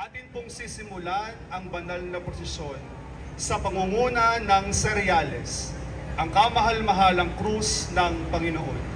Atin pong sisimulan ang banal na prosesyon sa pangunguna ng seryales, ang kamahal-mahalang krus ng Panginoon.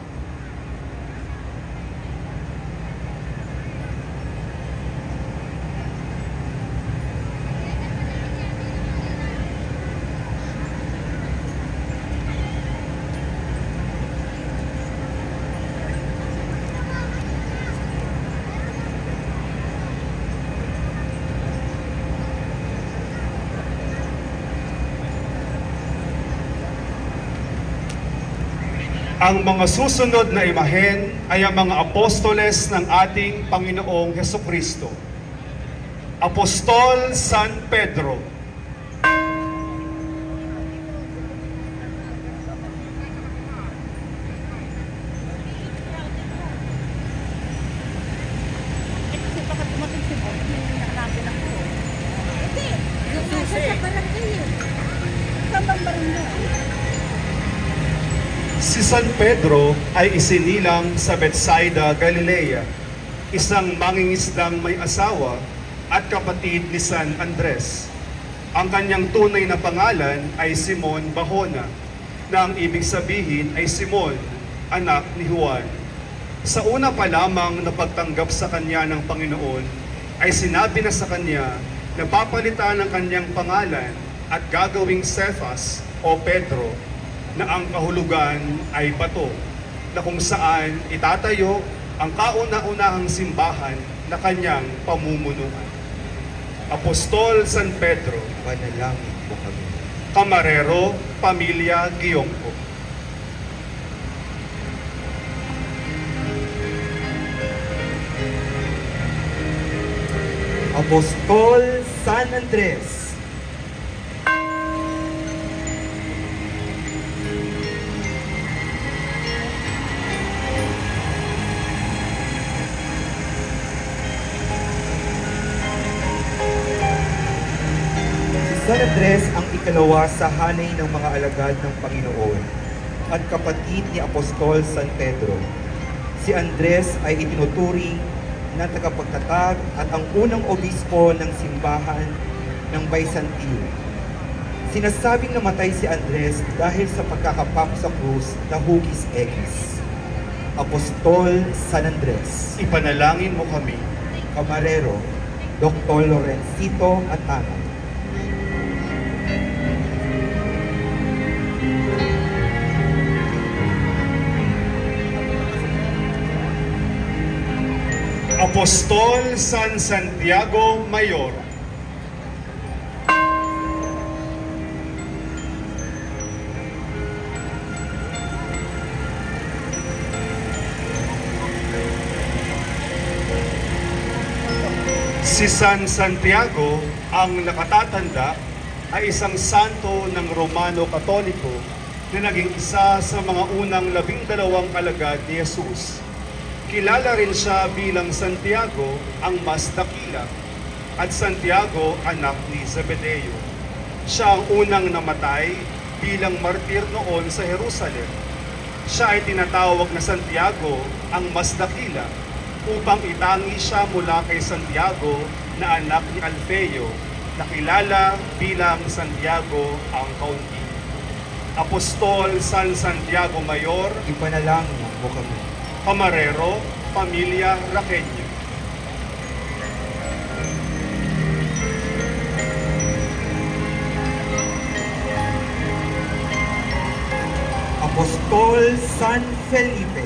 Ang mga susunod na imahen ay ang mga apostoles ng ating Panginoong Hesukristo. Apostol San Pedro. Si San Pedro ay isinilang sa Bethsaida, Galilea, isang mangingisdang may asawa at kapatid ni San Andres. Ang kanyang tunay na pangalan ay Simon Bahona, na ang ibig sabihin ay Simon, anak ni Juan. Sa una pa lamang na pagtanggap sa kanya ng Panginoon, ay sinabi na sa kanya na papalitan ang kanyang pangalan at gagawing Cephas o Pedro, na ang kahulugan ay bato, na kung saan itatayo ang kauna-unahang simbahan na kanyang pamumunuan. Apostol San Pedro, panalangin mo kami. Camarero, Pamilya Giyongko. Apostol San Andres, San Andres ang ikalawa sa hanay ng mga alagad ng Panginoon at kapatid ni Apostol San Pedro. Si Andres ay itinuturing na tagapagtatag at ang unang obispo ng simbahan ng Byzantine. Sinasabing namatay si Andres dahil sa pagkakapako sa krus na hugis egis. Apostol San Andres, Ipanalangin mo kami. Camarero, Dr. Lorencito at Ana. Apostol San Santiago Mayor. Si San Santiago, ang nakatatanda, ay isang santo ng Romano Katoliko na naging isa sa mga unang 12 alagad ni Jesus. Kilala rin siya bilang Santiago, ang mas dakila, at Santiago, anak ni Zebedeo. Siya ang unang namatay bilang martir noon sa Jerusalem. Siya ay tinatawag na Santiago, ang mas dakila, upang itangi siya mula kay Santiago na anak ni Alfeo, na kilala bilang Santiago ang Kaunti. Apostol San Santiago Mayor, Ipanalangin mo kami. Camarero, Pamilya Raqueño. Apostol San Felipe,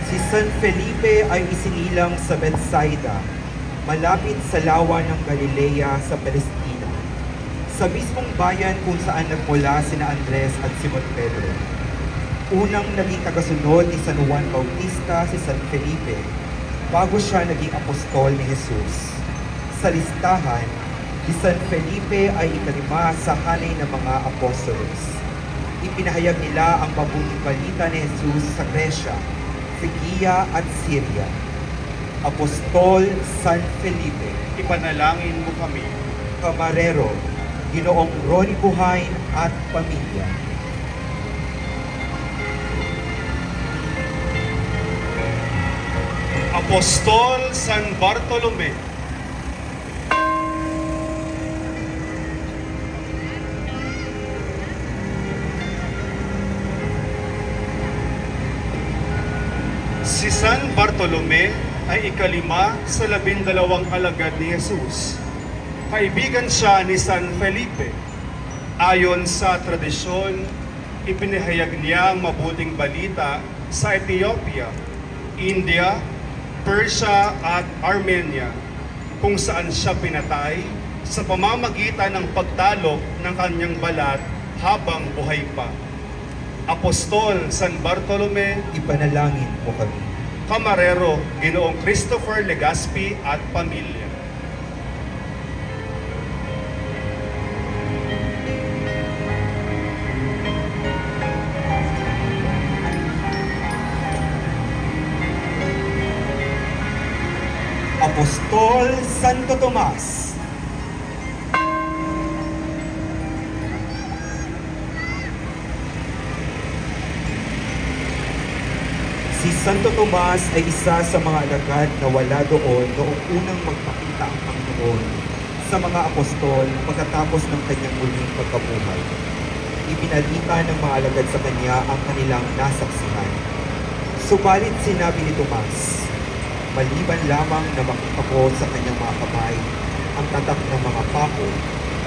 si San Felipe ay isinilang sa Bethsaida, malapit sa lawa ng Galilea sa Palestina, sa mismong bayan kung saan nagmula sina Andres at Simon Pedro. Unang naging tagasunod ni San Juan Bautista si San Felipe bago siya naging apostol ni Jesus. Sa listahan, si San Felipe ay ikalima sa hanay ng mga apostolos. Ipinahayag nila ang mabuting balita ni Jesus sa Gresya, Phrygia at Syria. Apostol San Felipe, Ipanalangin mo kami. Camarero, Ginoong Ronnie Buhain at pamilya. Apostol San Bartolome. Si San Bartolome ay ikalima sa 12 alagad ni Jesus. Kaibigan siya ni San Felipe. Ayon sa tradisyon, ipinahayag niya ang mabuting balita sa Ethiopia, India, Persia at Armenia, kung saan siya pinatay sa pamamagitan ng pagtalok ng kanyang balat habang buhay pa. Apostol San Bartolome, Ipanalangin mo kami. Camarero, Ginoong Christopher Legaspi at pamilya. Apostol Santo Tomas. Si Santo Tomas ay isa sa mga alagad na wala doon noong unang magpakita ang Panginoon sa mga apostol pagkatapos ng kanyang muling pagkabuhay. Ibinalita ng mga alagad sa kanya ang kanilang nasaksihan. Subalit sinabi ni Tomas, maliban lamang na makita ko sa kanyang mga kamay ang tatak ng mga pako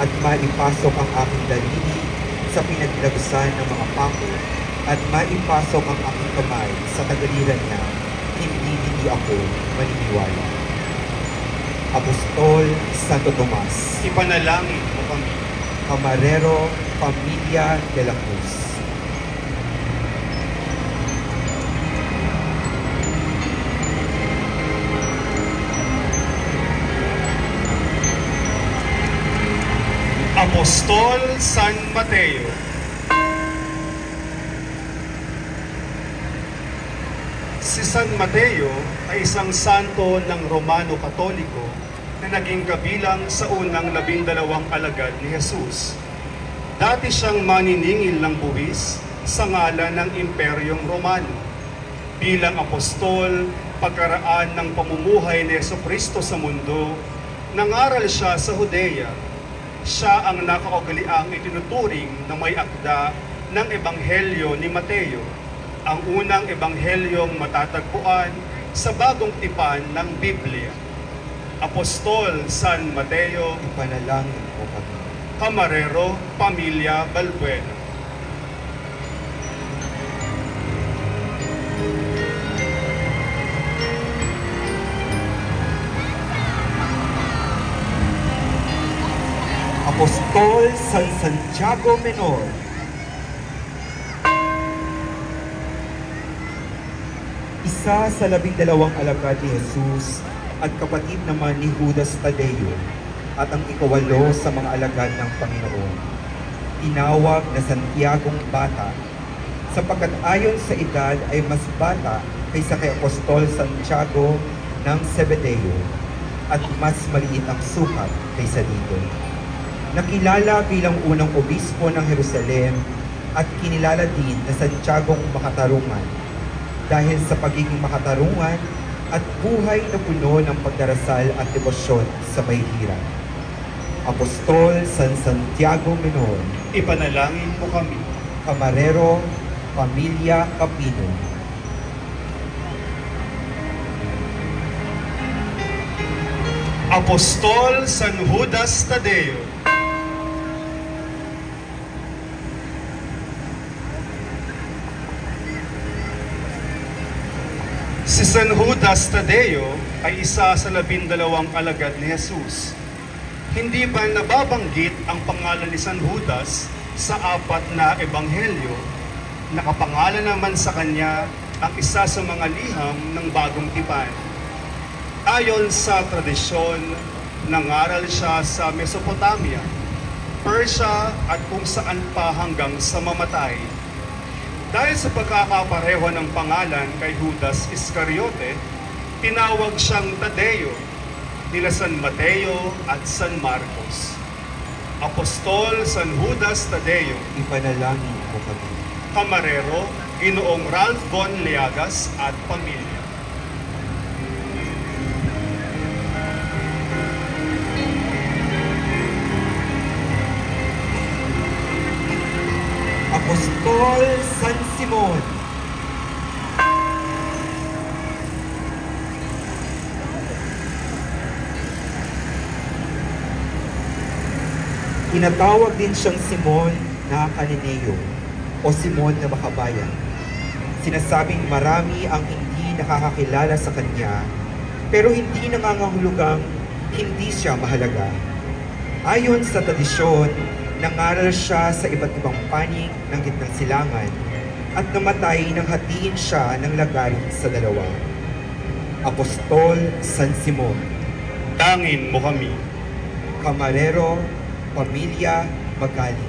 at maipasok ang aking daliri sa pinaglagsan ng mga pako at maipasok ang aking kamay sa tagaliran niya, hindi ako maniniwala. Apostol Santo Tomas. Ipanalangin mo kami. Camarero, Pamilya de la Cruz. Apostol San Mateo. Si San Mateo ay isang santo ng Romano Katoliko na naging kabilang sa unang 12 alagad ni Jesus. Dati siyang maniningil ng buwis sa ngalan ng Imperyong Romano. Bilang apostol, pagkaraan ng pamumuhay ni Jesucristo sa mundo, nangaral siya sa Judea. Siya ang nakaugaliang itinuturing na may akda ng Ebanghelyo ni Mateo, ang unang ebanghelyong matatagpuan sa bagong tipan ng Biblia. Apostol San Mateo, Ipanalangin mo kami. Camarero, Pamilya Balbuena. Apostol San Santiago Menor. Isa sa 12 alagad ni Jesus at kapatid naman ni Judas Tadeo at ang ikawalo sa mga alagad ng Panginoon. Tinawag na Santiagong Bata sapagkat ayon sa edad ay mas bata kaysa kay Apostol Santiago ng Zebedeo at mas maliit ang sukat kaysa dito. Nakilala bilang unang obispo ng Jerusalem at kinilala din na Santiagong makatarungan dahil sa pagiging makatarungan at buhay na puno ng pagdarasal at debosyon sa may hirap. Apostol San Santiago Menor. Ipanalangin mo kami. Camarero, Pamilya Capino. Apostol San Judas Tadeo. Si San Judas Tadeo ay isa sa 12 alagad ni Jesus. Hindi ba nababanggit ang pangalan ni San Judas sa 4 na ebanghelyo? Nakapangalan naman sa kanya ang isa sa mga liham ng bagong tipan. Ayon sa tradisyon, nangaral siya sa Mesopotamia, Persia at kung saan pa hanggang sa mamatay. Dahil sa pagkakapareho ng pangalan kay Judas Iscariote, tinawag siyang Tadeo, nila San Mateo at San Marcos. Apostol San Judas Tadeo. Ipanalangin mo kami. Camarero, Ginoong Ralph Von Leagas at pamilya. Apostol San Simon. Tinatawag din siyang Simon na Cananeo o Simon na Makabayan. Sinasabing marami ang hindi nakakakilala sa kanya, pero hindi nangangahulugang hindi siya mahalaga. Ayon sa tradisyon, nangaral siya sa iba't ibang panig ng gitnang silangan at namatay nang hatiin siya ng lagari sa dalawa. Apostol San Simon. Tangin mo kami. Camarero, Pamilya Magali.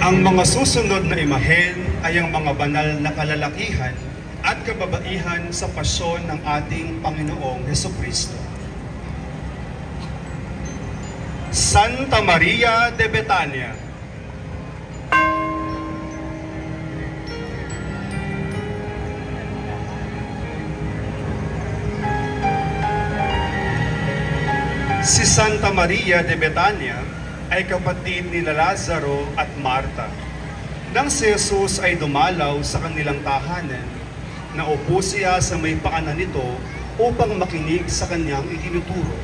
Ang mga susunod na imahen ay ang mga banal na kalalakihan at kababaihan sa pasyon ng ating Panginoong Hesukristo. Santa Maria de Betania. Si Santa Maria de Betania ay kapatid ni Lazaro at Marta. Nang si Jesus ay dumalaw sa kanilang tahanan, naupo siya sa may paanan nito upang makinig sa kanyang itinuturo.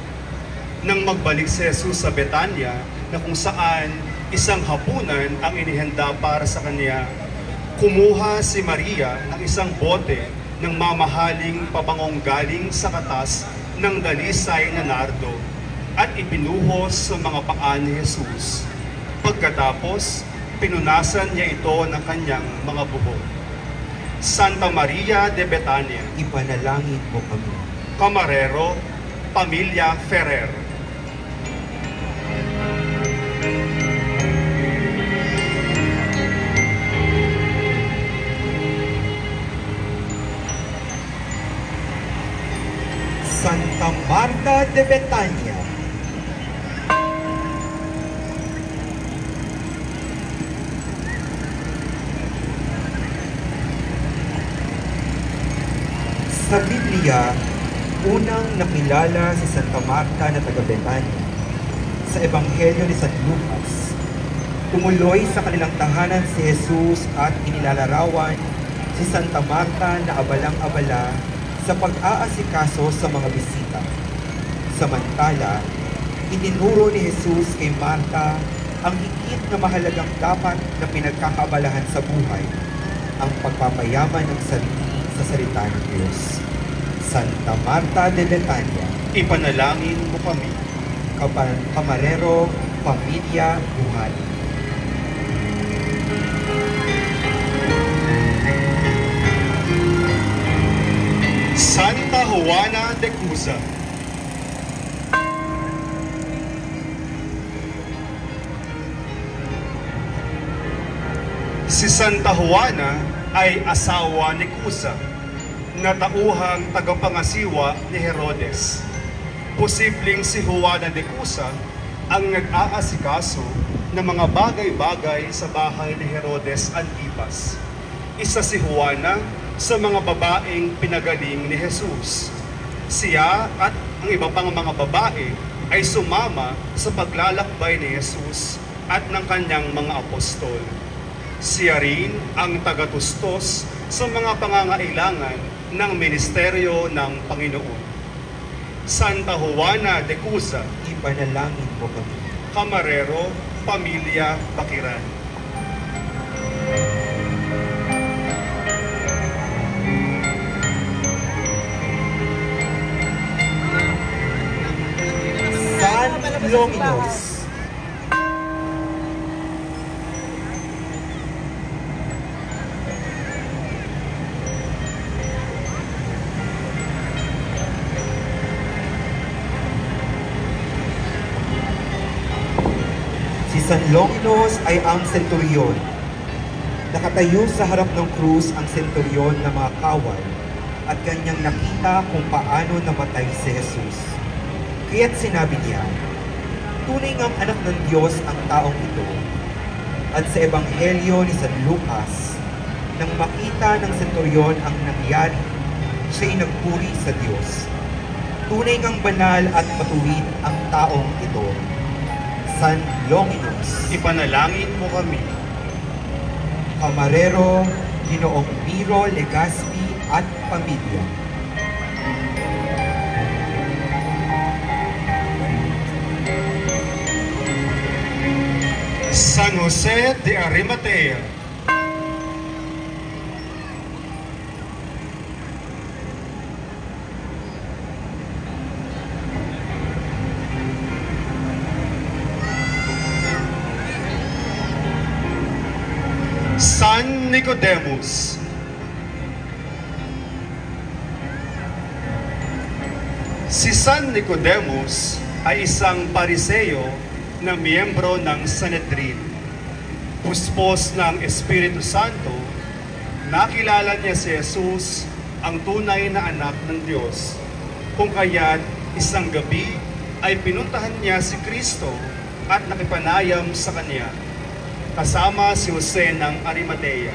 Nang magbalik si Jesus sa Betania, na kung saan isang hapunan ang inihanda para sa kanya, kumuha si Maria ng isang bote ng mamahaling pabangong galing sa katas ng dalisay na nardo at ipinuhos sa mga paa ni Jesus. Pagkatapos, pinunasan niya ito ng kanyang mga buhok. Santa Maria de Betania. Ipanalangin mo kami. Camarero, Pamilya Ferrer. Santa Marta de Betania. Sa Biblia, unang nakilala si Santa Marta na taga Betania sa Ebanghelyo ni San Lucas. Tumuloy sa kanilang tahanan si Jesus at inilalarawan si Santa Marta na abalang-abala sa pag-aasikaso sa mga bisita. Samantala, itinuro ni Jesus kay Marta ang higit na mahalagang dapat na pinagkakaabalahan sa buhay, ang pagpapayaman ng sarili sa salita ng Diyos. Santa Marta de Betania. Ipanalangin mo kami. Camarero, Pamilya Buhali. Santa Juana de Cuza. Si Santa Juana ay asawa ni Cuza, na tauhang tagapangasiwa ni Herodes. Posibleng si Juana de Cuza ang nag-aasikaso ng mga bagay-bagay sa bahay ni Herodes Antipas. Isa si Juana sa mga babaeng pinagaling ni Jesus. Siya at ang iba pang mga babae ay sumama sa paglalakbay ni Jesus at ng kanyang mga apostol. Siya rin ang tagatustos sa mga pangangailangan ng ministeryo ng Panginoon. Santa Juana de Cuza. Ipanalangin mo kami. Camarero, Pamilya Bakiran. San Longinos. Si San Longinos ay ang senturyon. Nakatayo sa harap ng krus ang senturyon na mga kawal at kanyang nakita kung paano namatay si Jesus. Kaya't sinabi niya, tunay ngang anak ng Diyos ang taong ito. At sa Ebanghelyo ni San Lucas, nang makita ng senturyon ang nangyari, siya'y nagpuri sa Diyos. Tunay ngang banal at matuwid ang taong ito. San Longinus, Ipanalangin mo kami. Camarero, Ginoong Miro Legazpi at pamilya. San Jose de Arimatea, San Nicodemus, si San Nicodemus ay isang Pariseo na miyembro ng Sanhedrin. Puspos ng Espiritu Santo, nakilala niya si Jesus, ang tunay na anak ng Diyos. Kung kaya't isang gabi ay pinuntahan niya si Kristo at nakipanayam sa kanya, kasama si Jose ng Arimatea.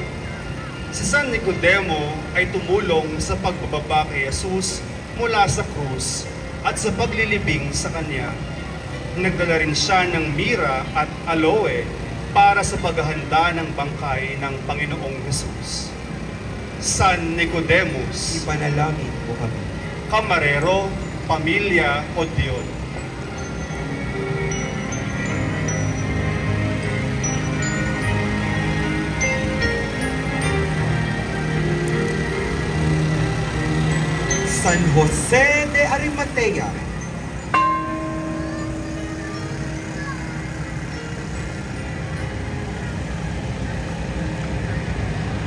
Si San Nicodemo ay tumulong sa pagbababa kay Jesus mula sa krus at sa paglilibing sa kanya. Nagdala rin siya ng mira at aloe para sa paghahanda ng bangkay ng Panginoong Jesus. San Nicodemus, Ipanalangin mo kami. Camarero, Pamilya o Diyon. San Jose de Arimatea,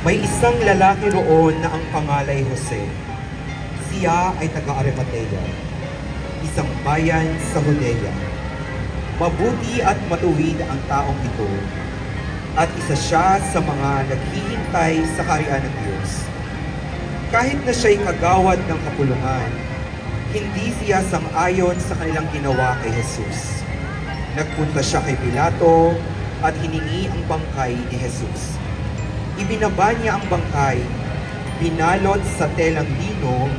may isang lalaki roon na ang pangalay Jose. Siya ay taga-Arimatea, isang bayan sa Judea. Mabuti at matuwid ang taong ito, at isa siya sa mga naghihintay sa kaharian ng Diyos. Kahit na siya'y kagawad ng kapulungan, hindi siya sang-ayon sa kanilang ginawa kay Jesus. Nagpunta siya kay Pilato at hiningi ang bangkay ni Jesus. Ibinaba niya ang bangkay, binalot sa telang lino,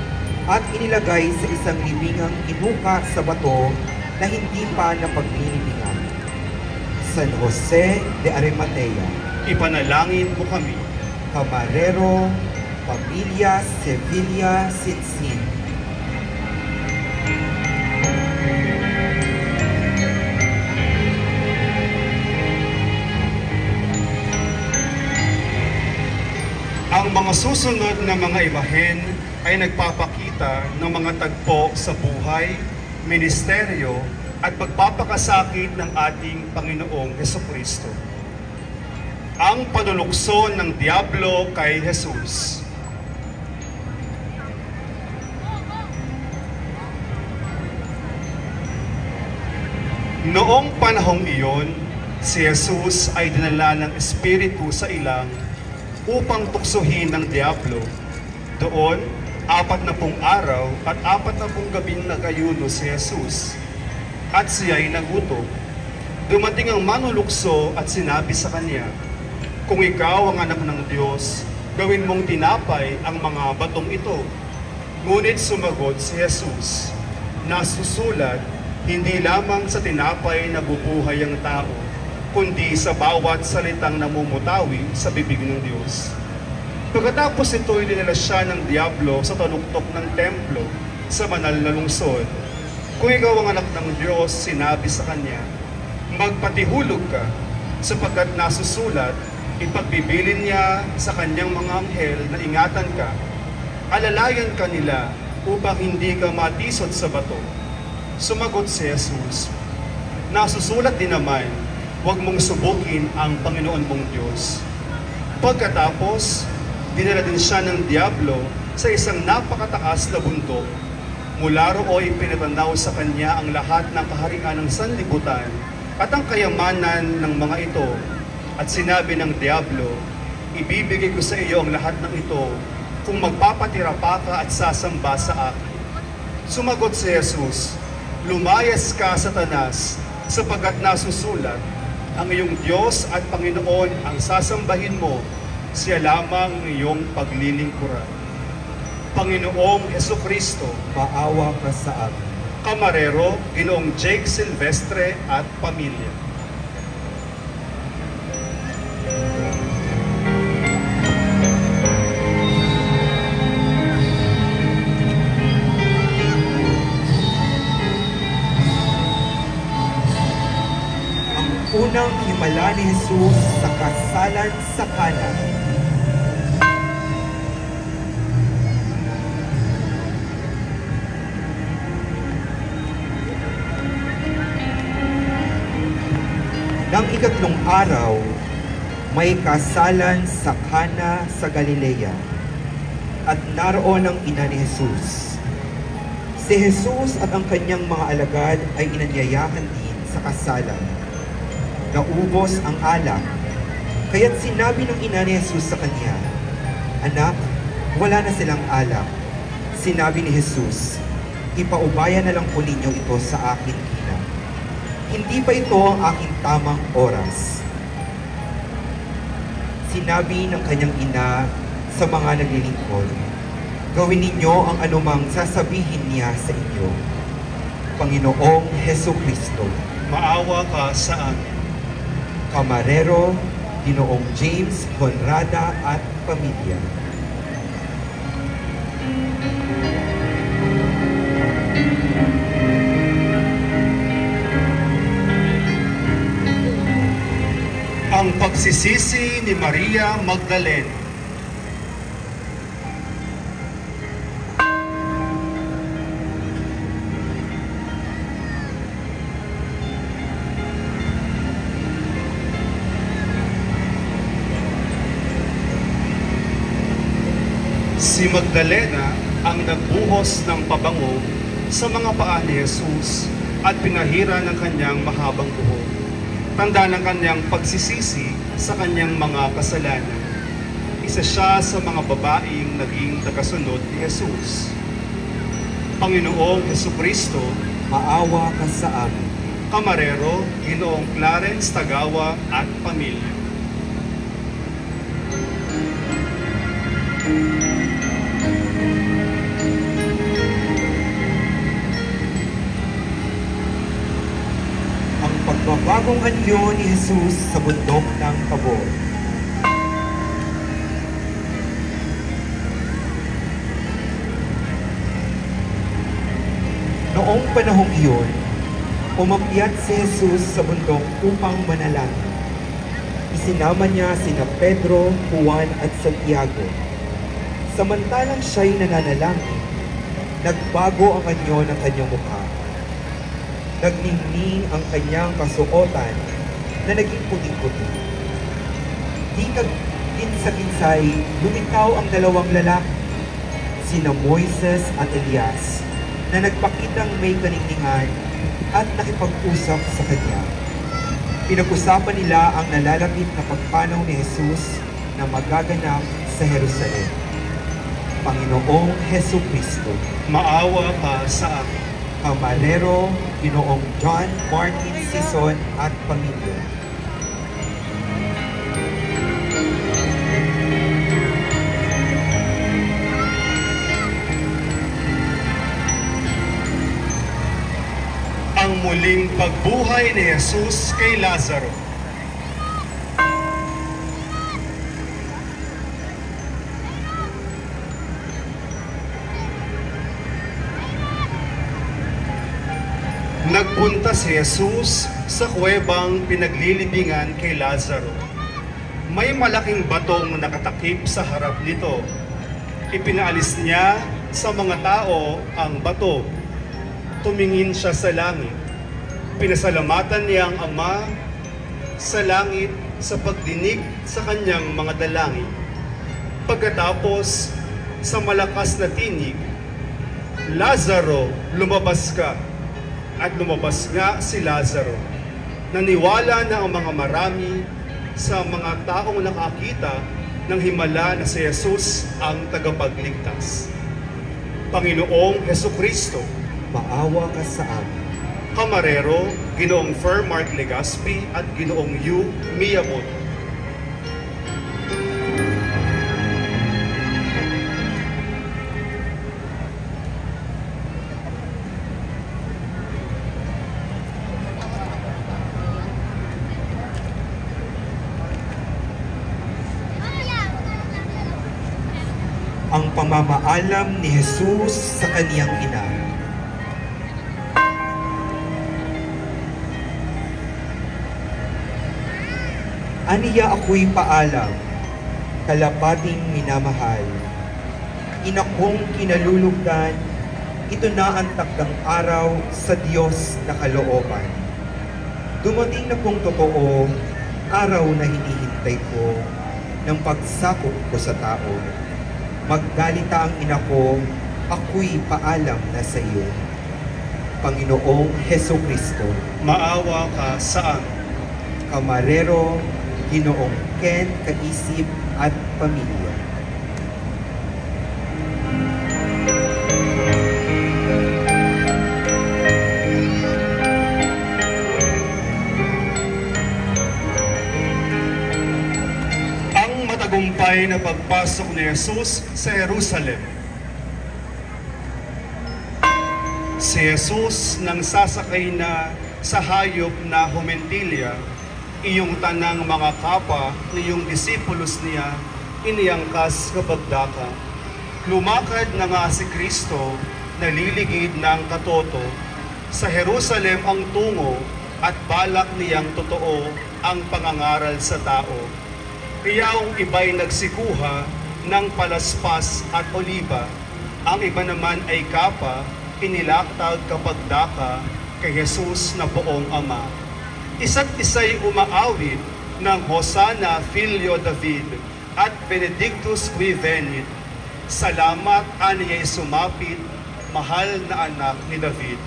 at inilagay sa isang libingang inuka sa bato na hindi pa napaglilibingan. San Jose de Arimatea, Ipanalangin mo kami. Camarero, Pamilya Sevilla Sinsin. Ang mga susunod na mga imahen ay nagpapakita ng mga tagpo sa buhay, ministeryo, at pagpapakasakit ng ating Panginoong Hesukristo. Ang panulukso ng Diablo kay Jesus. Noong panahong iyon, si Jesus ay dinala ng Espiritu sa ilang upang tuksohin ng Diablo. Doon, 40 araw at 40 gabing nagayuno si Jesus. At siya'y nagutom. Dumating ang manulukso at sinabi sa kanya, "Kung ikaw ang anak ng Diyos, gawin mong tinapay ang mga batong ito." Ngunit sumagot si Jesus, "Nasusulat, hindi lamang sa tinapay nabubuhay ang tao, kundi sa bawat salitang namumutawi sa bibig ng Diyos." Pagkatapos ito, dinala siya ng Diablo sa taluktok ng templo sa banal na lungsod. Kung ikaw ang anak ng Diyos, sinabi sa kanya, "Magpatihulog ka, sapagkat nasusulat, ipagbibilin niya sa kanyang mga anghel na ingatan ka, alalayan ka nila upang hindi ka matisod sa bato." Sumagot si Jesus, "Nasusulat din naman, huwag mong subukin ang Panginoon mong Diyos." Pagkatapos, dinala din siya ng Diablo sa isang napakataas na bundok. Mula rooy pinatanaw sa kanya ang lahat ng kaharian ng sanlibutan at ang kayamanan ng mga ito. At sinabi ng Diablo, "Ibibigay ko sa iyo ang lahat ng ito kung magpapatira pa ka at sasamba sa akin." Sumagot si Jesus, "Lumayas ka, Satanas, sapagkat nasusulat, ang iyong Diyos at Panginoon ang sasambahin mo, siya lamang iyong paglilingkuran." Panginoong Hesukristo, maawa ka sa amin. Kamarero, Ginoong Jake Silvestre at pamilya. Ang unang himala ni Jesus sa kasalan sa Kana. Nang ikatlong araw, may kasalan sa Kana sa Galilea, at naroon ang ina ni Jesus. Si Jesus at ang kanyang mga alagad ay inanyayahan din sa kasalan. Naubos ang alak, kaya't sinabi ng ina ni Jesus sa kanya, "Anak, wala na silang alak." Sinabi ni Jesus, "Ipaubaya na lang po ninyo ito sa akin, ina. Hindi pa ito ang aking tamang oras." Sinabi ng kanyang ina sa mga naglilingkod, "Gawin ninyo ang anumang sasabihin niya sa inyo." Panginoong Hesukristo, Maawa ka sa amin. Kamarero, Ginoong James Honrada at pamilya. Ang pagsisisi ni Maria Magdalena. Si Magdalena ang nagbuhos ng pabango sa mga paa ni Jesus at pinahira ng kanyang mahabang buhok. Tanda ng kanyang pagsisisi sa kanyang mga kasalanan. Isa siya sa mga babaeng naging tagasunod ni Jesus. Panginoong Hesukristo, Maawa ka sa amin. Kamarero, Ginoong Clarence Tagawa at pamilya. Magbabagong anyo ni Jesus sa bundok ng Tabor. Noong panahong iyon, umakyat si Jesus sa bundok upang manalangin. Isinama niya sina Pedro, Juan at Santiago. Samantalang siya'y nananalangin, nagbago ang anyo ng kanyang mukha. Nagningning ang kanyang kasuotan na naging puting-puti. Di kagkinsa-kinsay, lumitaw ang dalawang lalaki, sina Moises at Elias, na nagpakitang may kaningningan at nakipag-usap sa kanya. Pinag-usapan nila ang nalalapit na pagpanaw ni Jesus na magaganap sa Jerusalem. Panginoong Hesukristo, Maawa ka sa amin. Kamarero, Ginoong John Martin Sison at pamilya. Ang muling pagbuhay ni Jesus kay Lazaro. Nagpunta si Jesus sa kuwebang pinaglilibingan kay Lazaro. May malaking batong nakatakip sa harap nito. Ipinaalis niya sa mga tao ang bato. Tumingin siya sa langit. Pinasalamatan niya ang Ama sa langit sa pagdinig sa kanyang mga dalangin. Pagkatapos sa malakas na tinig, "Lazaro, lumabas ka." At lumabas nga si Lazaro. Naniwala na ang mga marami sa mga taong nakakita ng himala na si Jesus ang tagapagligtas. Panginoong Hesukristo, Maawa ka sa amin. Kamarero, Ginoong Fer Mark Legaspi at Ginoong Yu Miyamoto. Pamamaalam ni Jesus sa kaniyang ina. Aniya ako'y paalam, kalapating minamahal. Ina kong kinalulugdan, ito na ang takdang araw sa Diyos na kalooban. Dumating na pong totoo, araw na hinihintay ko ng pagsakop ko sa tao. Magdalita ang ina ko, ako'y paalam na sa iyo. Panginoong Hesukristo, Maawa ka sa amin. Kamarero, Ginoong Ken, Kaisip at Pamilya. Ang matagumpay na pagpasok ni Jesus sa Jerusalem. Si Jesus nang sasakay na sa hayop na humentilya, iyong tanang mga kapa niyong disipulos niya iniyangkas kapag daka. Lumakad na nga si Kristo, naliligid ng katoto, sa Jerusalem ang tungo at balak niyang totoo ang pangangaral sa tao. Iyaong iba'y nagsikuha ng palaspas at oliba, ang iba naman ay kapa, inilaktag kapag daka kay Jesus na poong Ama. Isa't isa'y umaawit ng Hosanna Filio David at Benedictus qui venit. Salamat aniya'y sumapit, mahal na anak ni David.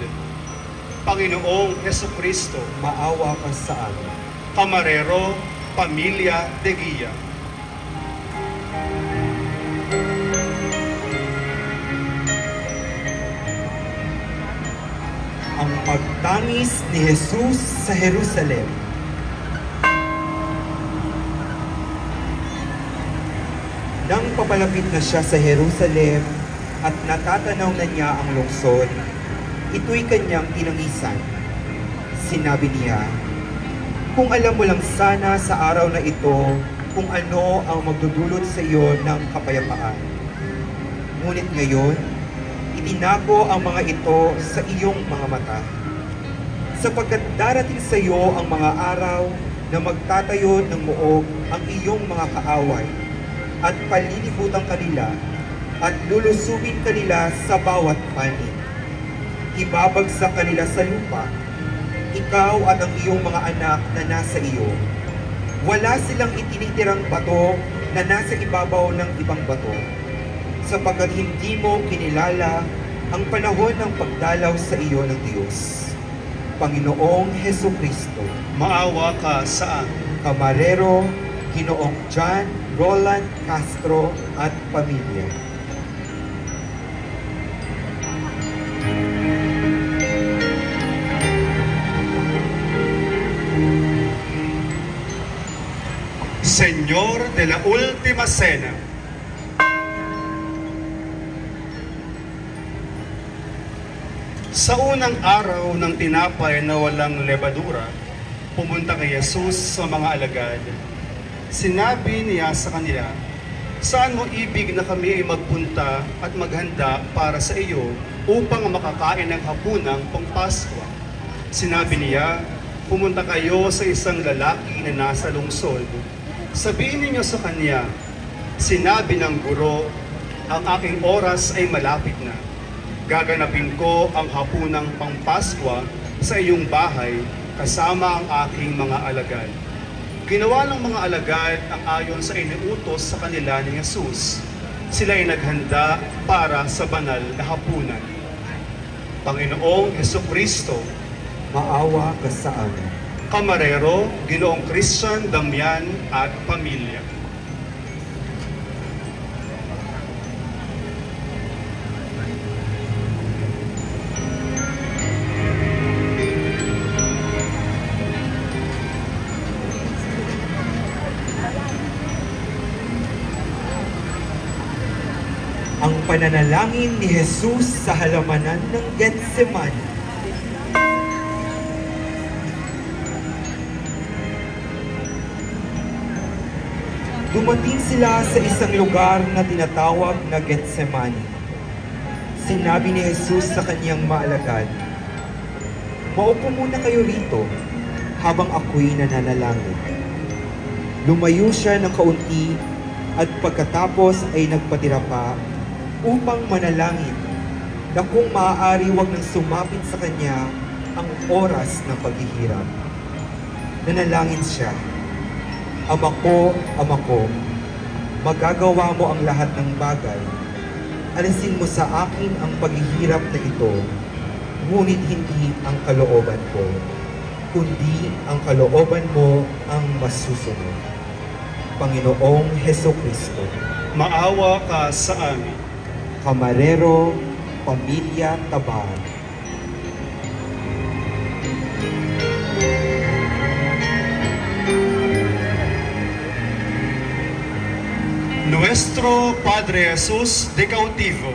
Panginoong Hesukristo, Maawa ka sa amin. Kamarero, Pamilya de Guia. Ang pagtangis ni Jesus sa Jerusalem. Nang papalapit na siya sa Jerusalem at natatanaw na niya ang lungsod, ito'y kanyang tinangisan. Sinabi niya, kung alam mo lang sana sa araw na ito kung ano ang magdudulot sa iyo ng kapayapaan. Ngunit ngayon, itinako ang mga ito sa iyong mga mata. Sapagkat darating sa iyo ang mga araw na magtatayo ng muog ang iyong mga kaaway at palilibutan kanila at lulusubin kanila sa bawat panig. Ibabagsak kanila sa lupa, ikaw at ang iyong mga anak na nasa iyo. Wala silang itinitirang bato na nasa ibabaw ng ibang bato, sapagkat hindi mo kinilala ang panahon ng pagdalaw sa iyo ng Diyos. Panginoong Hesukristo, Maawa ka sa amin. Kamarero, Ginoong John Roland Castro at Pamilya. Señor de la Última Cena. Sa unang araw ng tinapay na walang lebadura, pumunta kay Jesus sa mga alagad. Sinabi niya sa kanila, saan mo ibig na kami ay magpunta at maghanda para sa iyo upang makakain ng hapunang pangpaskwa? Sinabi niya, pumunta kayo sa isang lalaki na nasa lungsod. Sabihin ninyo sa kanya, sinabi ng guro, ang aking oras ay malapit na. Gaganapin ko ang hapunang pangpaskwa sa iyong bahay kasama ang aking mga alagad. Ginawa ng mga alagad ang ayon sa iniutos sa kanila ni Jesus. Sila ay naghanda para sa banal na hapunan. Panginoong Hesukristo, Maawa ka sa amin. Kamarero, Ginoong Christian, Damian at Pamilya. Ang pananalangin ni Jesus sa halamanan ng Getsemani. Dumating sila sa isang lugar na tinatawag na Getsemani. Sinabi ni Jesus sa kanyang maalagad, "Maupo muna kayo rito habang ako'y nananalangin." Lumayo siya ng kaunti at pagkatapos ay nagpatira pa upang manalangin na kung maaari wag nang sumapit sa kanya ang oras ng paghihirap. Nanalangin siya, Ama ko, magagawa mo ang lahat ng bagay. Alisin mo sa akin ang paghihirap na ito, ngunit hindi ang kalooban ko, kundi ang kalooban mo ang masusunod. Panginoong Hesukristo, Maawa ka sa amin. Camarero, Pamilya Tabar. Nuestro Padre Jesus de Cautivo,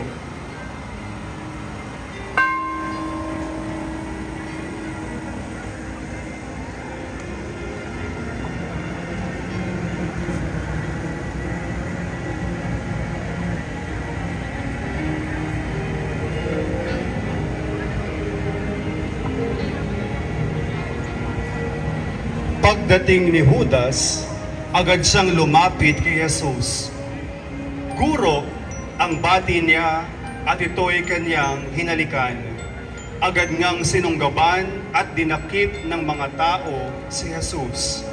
pagdating ni Judas, agad siyang lumapit kay Jesus. Guro, ang bati niya at ito'y kanyang hinalikan. Agad ngang sinunggaban at dinakip ng mga tao si Jesus.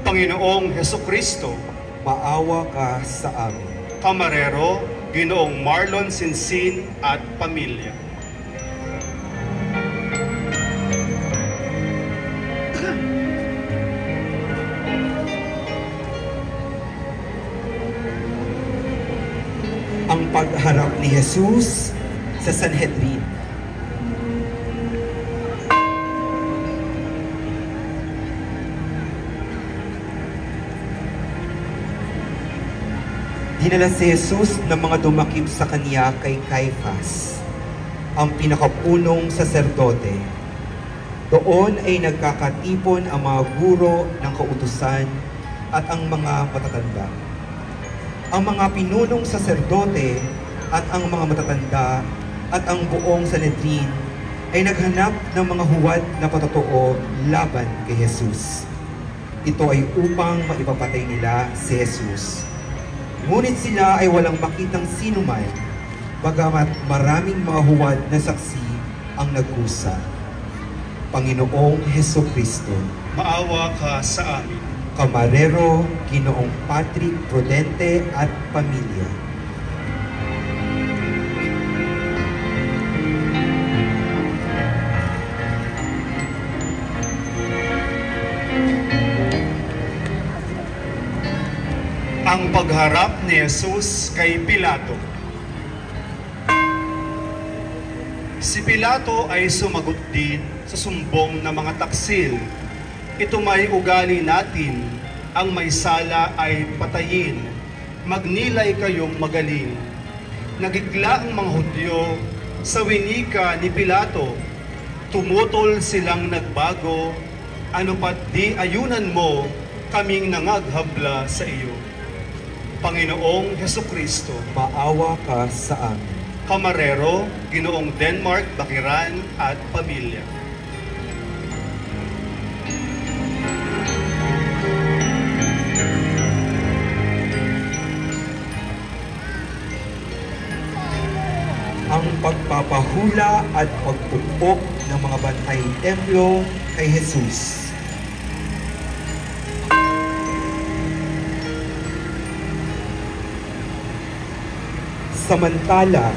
Panginoong Hesukristo, Maawa ka sa amin. Camarero, Ginoong Marlon Sinsin at pamilya. Ang pagharap ni Jesus sa Sanhedrin. Dinala si Jesus ng mga dumakip sa kanya kay Caiphas, ang pinakapunong saserdote. Doon ay nagkakatipon ang mga guro ng kautusan at ang mga matatanda. Ang mga pinunong saserdote at ang mga matatanda at ang buong Sanhedrin ay naghanap ng mga huwad na patotoo laban kay Jesus. Ito ay upang maipapatay nila si Jesus. Ngunit sila ay walang makitang sinuman, bagamat maraming mga huwad na saksi ang nagkusa. Panginoong Hesukristo, Maawa ka sa amin. Camarero, Ginoong Patrick Prudente at pamilya. Ang pagharap ni Jesus kay Pilato. Si Pilato ay sumagot din sa sumbong ng mga taksil. Ito may ugali natin, ang may sala ay patayin. Magnilay kayong magaling. Nagigla ang mga Hudyo sa winika ni Pilato. Tumutol silang nagbago, ano pat di ayunan mo kaming nangaghabla sa iyo. Panginoong Hesukristo, Maawa ka sa amin. Camarero, Ginoong Denmark, Bakiran at pamilya. Ang pagpapahula at pagpupok ng mga bantay templo kay Jesus. Samantala,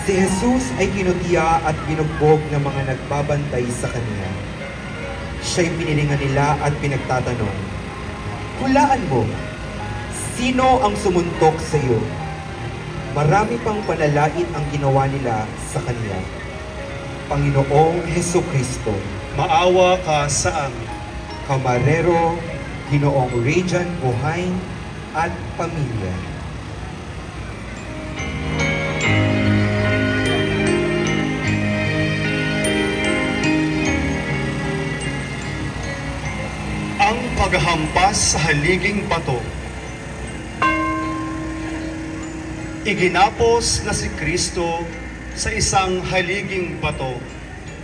si Jesus ay kinutiya at binugbog ng mga nagbabantay sa kanya. Siya'y pinilingan nila at pinagtatanong, "Hulaan mo, sino ang sumuntok sa iyo?" Marami pang panalait ang ginawa nila sa kanya. Panginoong Hesukristo, Maawa ka sa amin. Camarero, Ginoong Rejan Buhain at pamilya. Ang paghampas sa haliging bato. Iginapos na si Kristo sa isang haliging bato,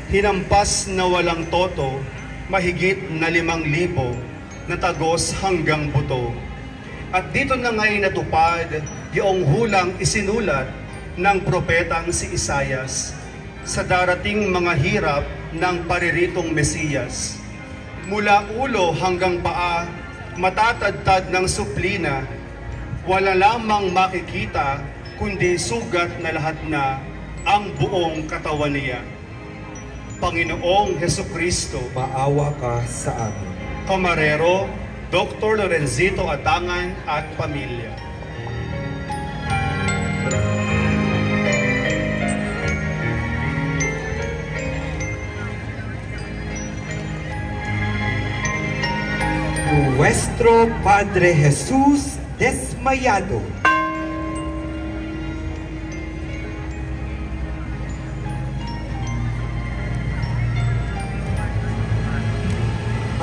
hinampas na walang toto, mahigit na 5,000 na tagos hanggang buto. At dito na nga'y natupad yung hulang isinulat ng propetang si Isayas sa darating mga hirap ng pariritong Mesiyas. Mula ulo hanggang paa, matatadtad ng suplina, wala lamang makikita kundi sugat na lahat na ang buong katawan niya. Panginoong Hesukristo, Maawa ka sa amin. Camarero, Dr. Lorenzito Atangan at pamilya. Nuestro Padre Jesús desmayado.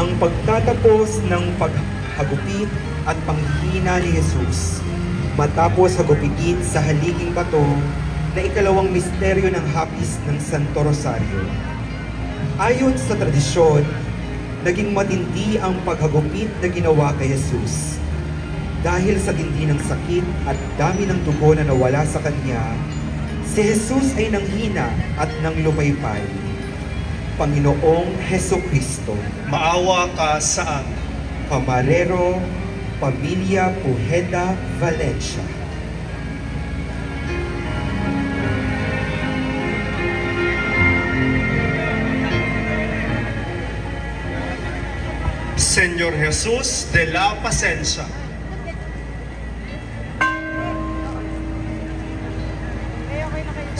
Ang pagtatapos ng paghagupit at panghihina ni Jesus matapos hagupitin sa haliging bato na ikalawang misteryo ng hapis ng Santo Rosario. Ayon sa tradisyon, naging matindi ang paghagupit na ginawa kay Jesus. Dahil sa tindi ng sakit at dami ng dugo na nawala sa kanya, si Jesus ay nanghina at nanglupaypay. Panginoong Hesukristo, Maawa ka sa amin. Camarero, Pamilya Pujeda, Valencia. Señor Jesus de la Pacencia,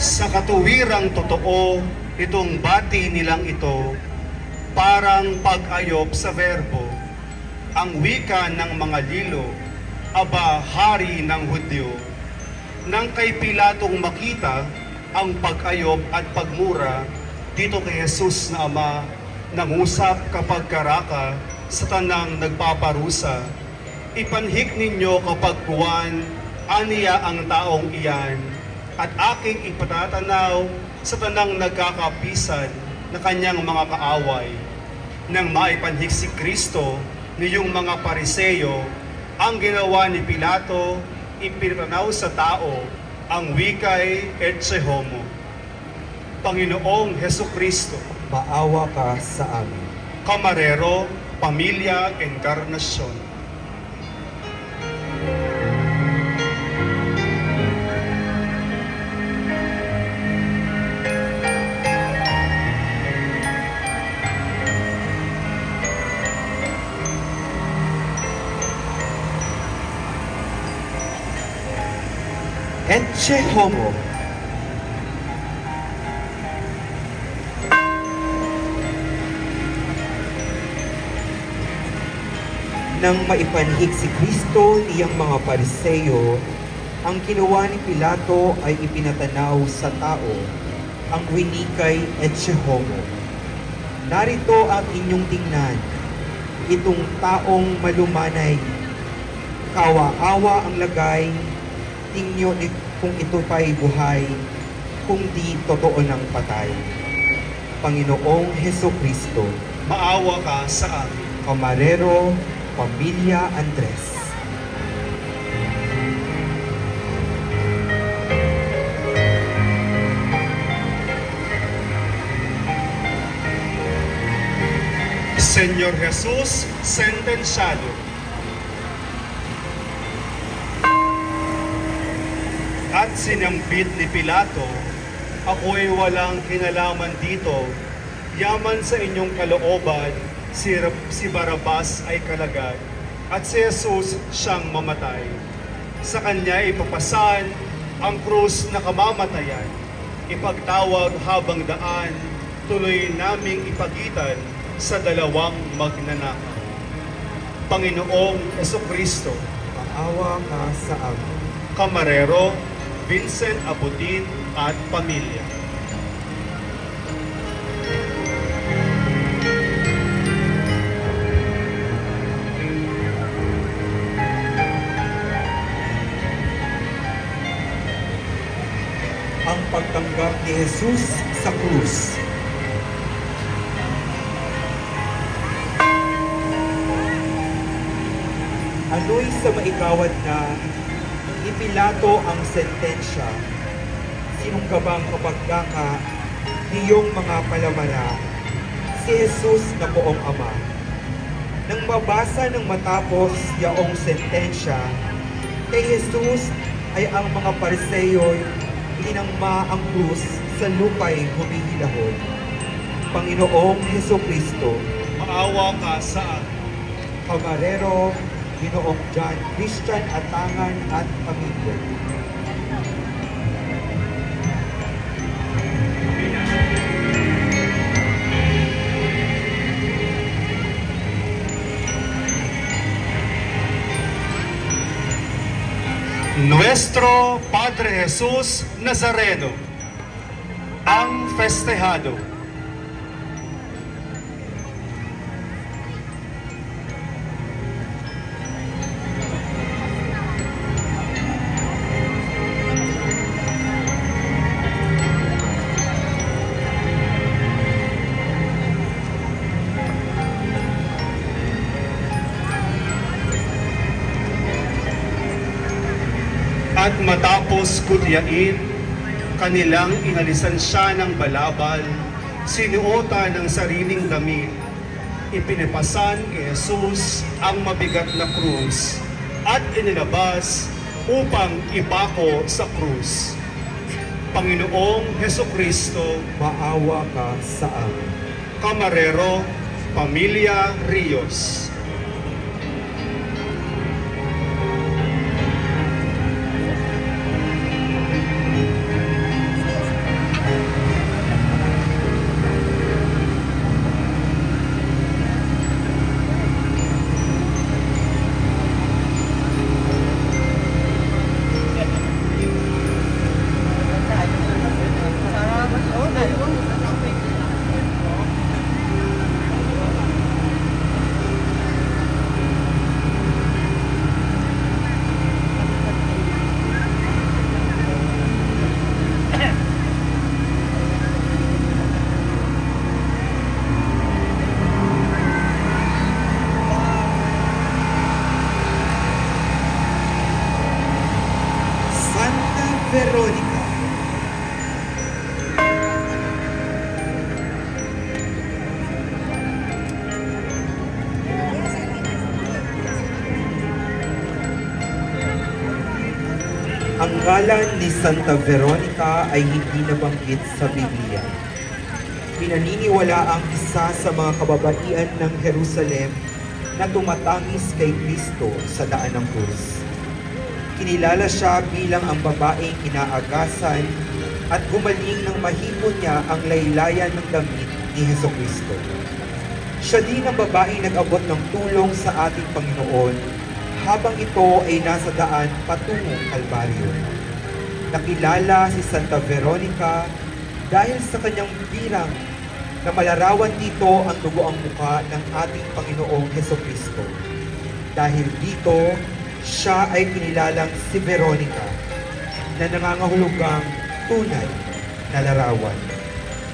sa katuwirang totoo, itong bati nilang ito, parang pag-ayop sa verbo, ang wika ng mga lilo, aba hari ng Hudyo. Nang kay Pilatong makita ang pag-ayop at pagmura dito kay Jesus na Ama, nangusap kapag karaka sa tanang nagpaparusa, ipanhik ninyo kapag kuwan, aniya ang taong iyan, at aking ipatatanaw sa tanang nagkakapisan na kanyang mga kaaway. Nang maipanhik si Kristo niyong mga Pariseyo, ang ginawa ni Pilato, ipinatanaw sa tao ang wikay ecce homo. Panginoong Hesukristo, Maawa ka sa amin. Camarero, Pamilya Encarnacion. Ecce homo. Nang maipanhik si Kristo niyang mga Pariseyo, ang kinuha ni Pilato ay ipinatanaw sa tao, ang winikay ecce homo. Narito ang inyong tingnan, itong taong malumanay, kawa-awa ang lagay, tingyo kung ito pa'y buhay, kung di totoo ng patay. Panginoong Hesukristo, Maawa ka sa amin. Camarero, Pamilya Andres. Señor Jesus, sentenciado. At sinambit ni Pilato, ako'y walang kinalaman dito, yaman sa inyong kalooban, si Barabas ay kalagad, at si Jesus siyang mamatay. Sa kanya ipapasan ang krus na kamamatayan, ipagtawag habang daan, tuloy naming ipagitan sa dalawang magnanakaw. Panginoong Hesukristo, Maawa ka sa amin. Camarero, Vincent Abutin at pamilya. ni Jesus sa krus. Ano'y sa maigawad na ni Pilato ang sentensya, sinunggabang kapagkaka niyong mga palamara, si Jesus na poong Ama. Nang mabasa ng matapos yaong sentensya, kay Jesus ay ang mga Pariseyo'y ininangma ang krus sa lupa'y humihilahod. Panginoong Hesukristo, Maawa ka sa amin. Kamarero, Ginoong John Christian Atangan at pamilya. Nuestro Padre Jesus Nazareno, ang festejado. At matapos kutyain, kanilang inalisan siya ng balabal, sinuotan ng sariling damit, ipinipasan kay Jesus ang mabigat na krus, at inilabas upang ipako sa krus. Panginoong Hesukristo, Maawa ka sa amin. Camarero, Pamilya Rios. Veronica. Ang ngalan ni Santa Veronica ay hindi nabanggit sa Biblia. Pinaniniwala ang isa sa mga kababaihan ng Jerusalem na tumatangis kay Kristo sa daan ng krus. Kinilala siya bilang ang babaeng inaagasan at gumaling ng mahipon niya ang laylayan ng damit ni Hesukristo. Siya din ang babaeng nag-abot ng tulong sa ating Panginoon habang ito ay nasa daan patungong Kalbaryo. Nakilala si Santa Veronica dahil sa kanyang birang na malarawan dito ang dugo ang mukha ng ating Panginoong Hesukristo. Dahil dito, siya ay kinilalang si Veronica na nangangahulugang tunay na larawan.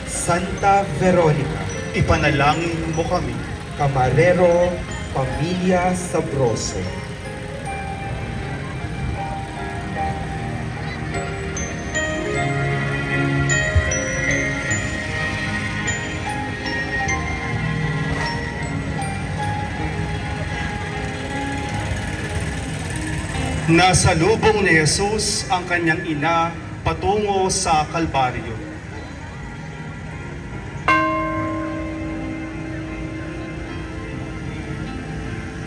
Santa Veronica, Ipanalangin mo kami. Camarero, Pamilya Sabroso. Nasa lubong ni Jesus ang kanyang ina patungo sa Kalbaryo.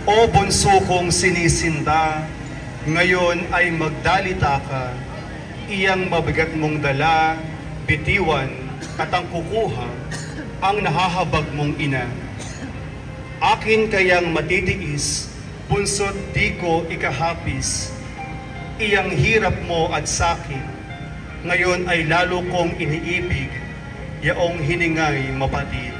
O bunso kong sinisinda, ngayon ay magdalita ka, iyang mabigat mong dala, bitiwan at ang kukuha, ang nahahabag mong ina. Akin kayang matitiis, bunso't di ko ikahapis, iyang hirap mo at sakit, ngayon ay lalo kong iniibig, yaong hiningay mapatid.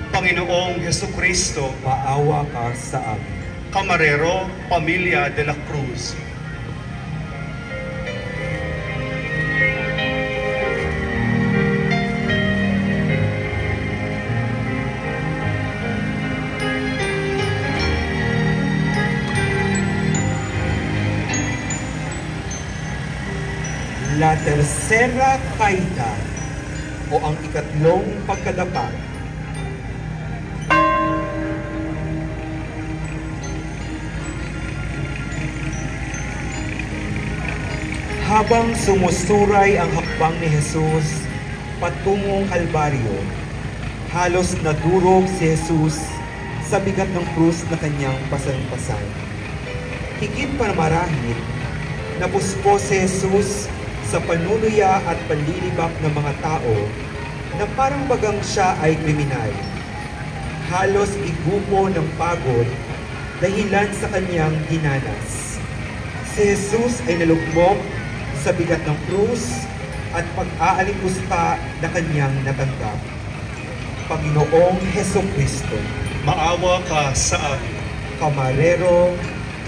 Panginoong Hesukristo, Maawa ka sa amin. Camarero, Pamilya de la Cruz. La Tercera Caída o ang ikatlong pagkadapa. Habang sumusuray ang hakbang ni Jesus patungong Kalbaryo, halos nadurog si Jesus sa bigat ng krus na kanyang pasan-pasan. Higit pa marahil, napuspo si Jesus sa panunuya at panlilibak ng mga tao na parang bagang siya ay kriminal. Halos igupo ng pagod dahilan sa kanyang dinanas. Si Jesus ay nalugmok sa bigat ng krus at pag-aalikusta na kanyang natanggap. Panginoong Hesukristo, Maawa ka sa amin. Camarero,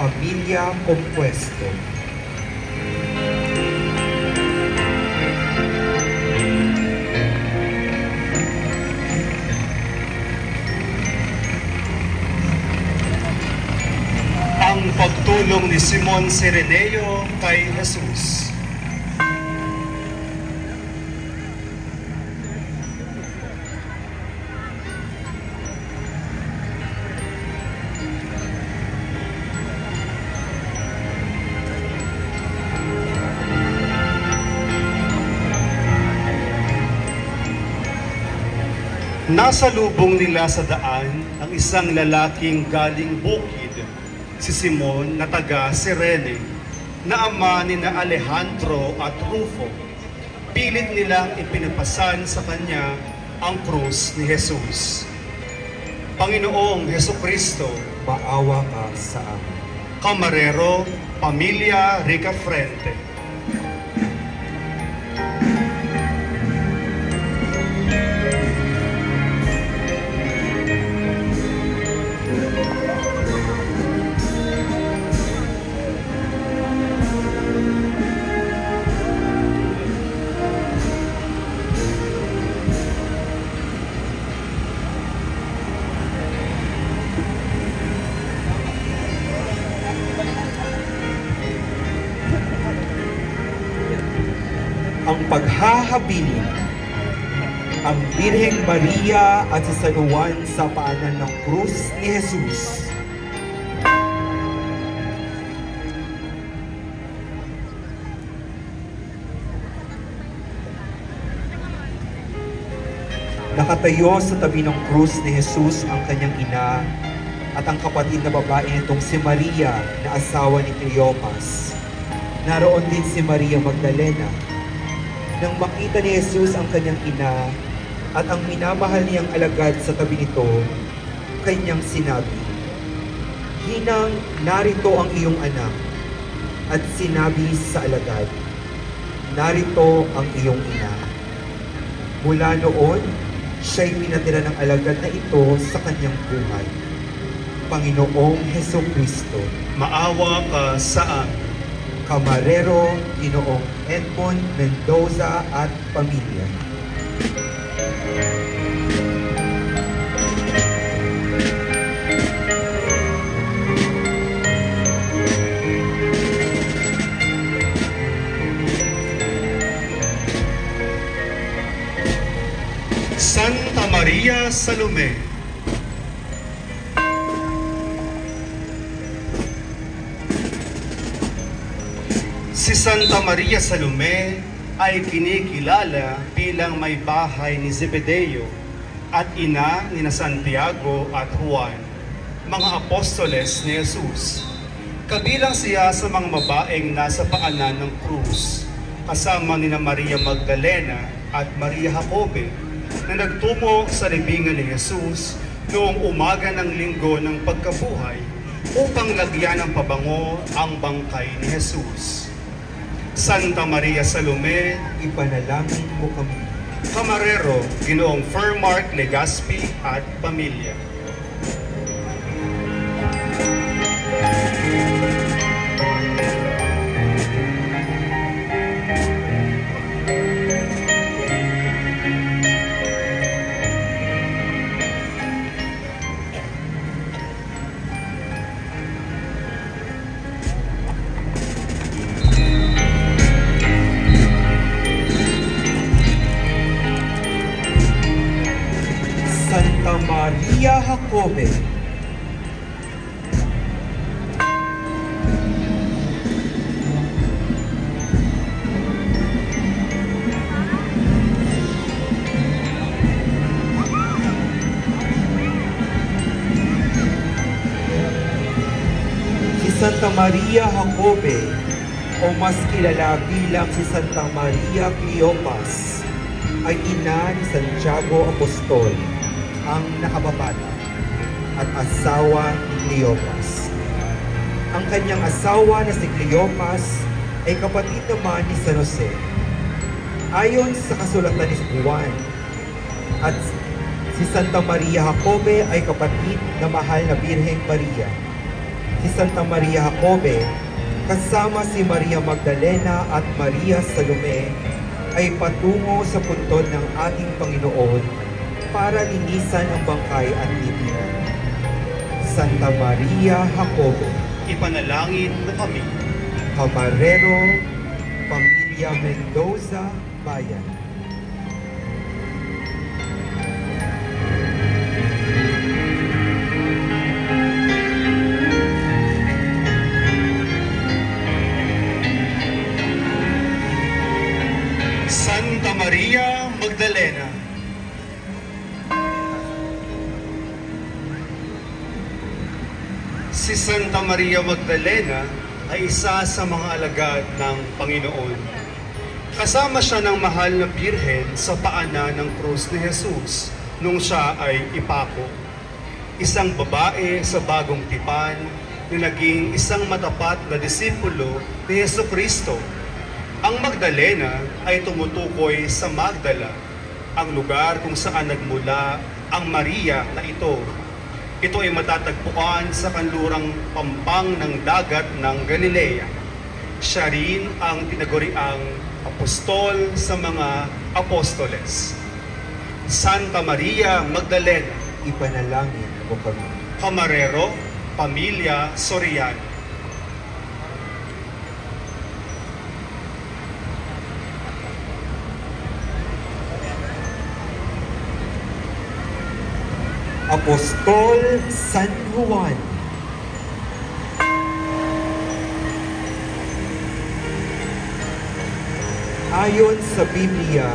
Pamilya Compuesto. Ang pagtulong ni Simon Cireneo kay Jesus. Nasa lubong nila sa daan ang isang lalaking galing bukid, si Simon na taga Cirene, na ama ni na Alejandro at Rufo. Pilit nilang ipinapasan sa kanya ang krus ni Jesus. Panginoong Hesukristo, Maawa ka sa amin. Camarero, Pamilya Ricafrente. Ang paghahabilin, ang Birheng Maria at si San Juan sa paanan ng krus ni Jesus. Nakatayo sa tabi ng krus ni Jesus ang kanyang ina at ang kapatid na babae nitong si Maria na asawa ni Cleopas. Naroon din si Maria Magdalena. Nang makita ni Jesus ang kanyang ina at ang minamahal niyang alagad sa tabi nito, kanyang sinabi, "Hinang, narito ang iyong anak." At sinabi sa alagad, "Narito ang iyong ina." Mula noon, siya'y pinatira ng alagad na ito sa kanyang buhay. Panginoong Hesukristo, Maawa ka sa amin. Camarero, Ginoong Edmond Mendoza at pamilya. Santa Maria Salome. Si Santa Maria Salome ay kinikilala bilang may bahay ni Zebedeo at ina ni na Santiago at Juan, mga apostoles ni Jesus. Kabilang siya sa mga babaeng nasa paanan ng krus, kasama ni na Maria Magdalena at Maria Jacobe, na nagtungo sa libingan ni Jesus noong umaga ng linggo ng pagkabuhay upang lagyan ng pabango ang bangkay ni Jesus. Santa Maria Salome, Ipanalangin mo kami. Camarero, Ginoong Fermark Legaspi at pamilya. Maria Jacobe, Santa Maria Jacobe, o mas kilala bilang si Santa Maria Cleopas, ay ina ni Santiago Apostol, ang nakababata, at asawa ni Cleopas. Ang kanyang asawa na si Cleopas ay kapatid naman ni San Jose. Ayon sa kasulatan ni Juan, at si Santa Maria Jacobe ay kapatid na mahal na Birheng Maria. Si Santa Maria Jacobe, kasama si Maria Magdalena at Maria Salome, ay patungo sa puntod ng ating Panginoon para linisan ang bangkay at libingan. Santa Maria Jacobe, Ipanalangin mo kami. Camarero, Pamilya Mendoza, Bayan. Santa Maria Magdalena, si Santa Maria Magdalena ay isa sa mga alagad ng Panginoon. Kasama siya ng mahal na Birhen sa paanan ng krus ni Jesus nung siya ay ipako. Isang babae sa bagong tipan na naging isang matapat na disipulo ni Jesucristo. Ang Magdalena ay tumutukoy sa Magdala, ang lugar kung saan nagmula ang Maria na ito. Ito ay matatagpuan sa kanlurang pampang ng dagat ng Galilea. Siya rin ang tinaguriang apostol sa mga apostoles. Santa Maria Magdalena, Ipanalangin mo kami. Camarero, Pamilya Soriano. Apostol San Juan, ayon sa Biblia,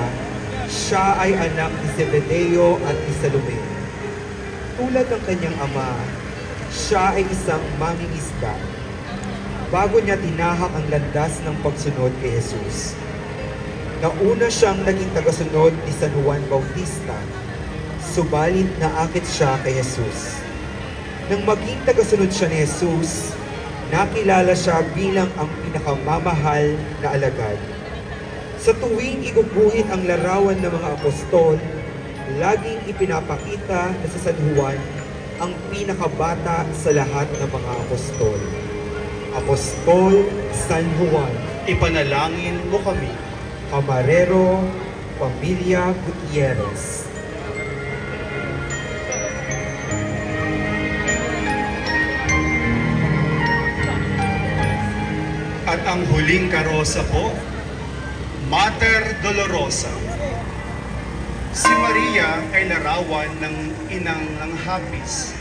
siya ay anak ni Zebedeo at ni Salome. Tulad ng kanyang ama, siya ay isang mangingisda. Bago niya tinahak ang landas ng pagsunod kay Jesus, nauna siyang naging tagasunod ni San Juan Bautista, subalit naakit siya kay Jesus. Nang maging tagasunod siya ni Jesus, nakilala siya bilang ang pinakamamahal na alagad. Sa tuwing iguguhit ang larawan ng mga apostol, laging ipinapakita na si San Juan ang pinakabata sa lahat ng mga apostol. Apostol San Juan, Ipanalangin mo kami. Camarero, Pamilya Gutierrez. At ang huling karosa po, Mater Dolorosa. Si Maria ay larawan ng inang ng hapis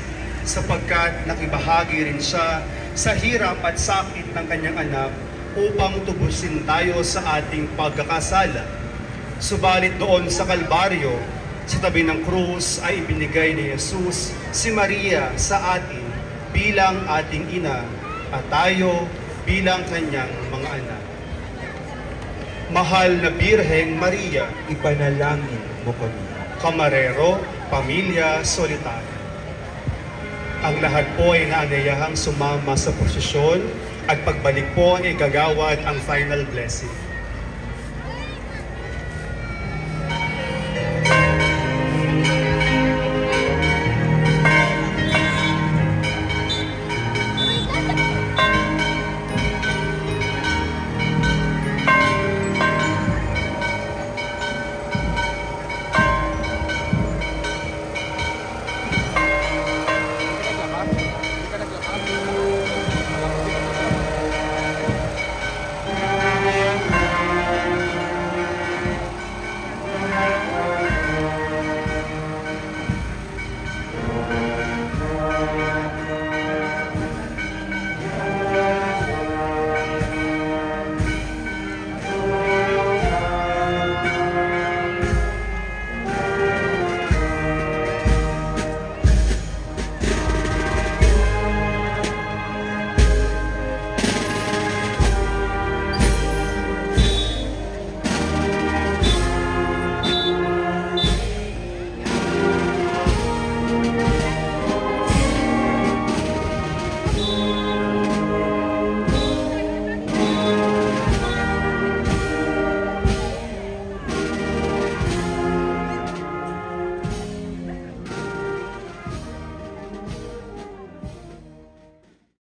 sapagkat nakibahagi rin siya sa hirap at sakit ng kanyang anak upang tubusin tayo sa ating pagkakasala. Subalit doon sa Kalbaryo, sa tabi ng krus ay ibinigay ni Jesus si Maria sa atin bilang ating ina at tayo bilang kanyang mga anak. Mahal na Birheng Maria, Ipanalangin mo kami. Camarero, Pamilya Solitaria. Ang lahat po ay naanayahang sumama sa prosesyon at pagbalik po ay gagawad ang final blessing.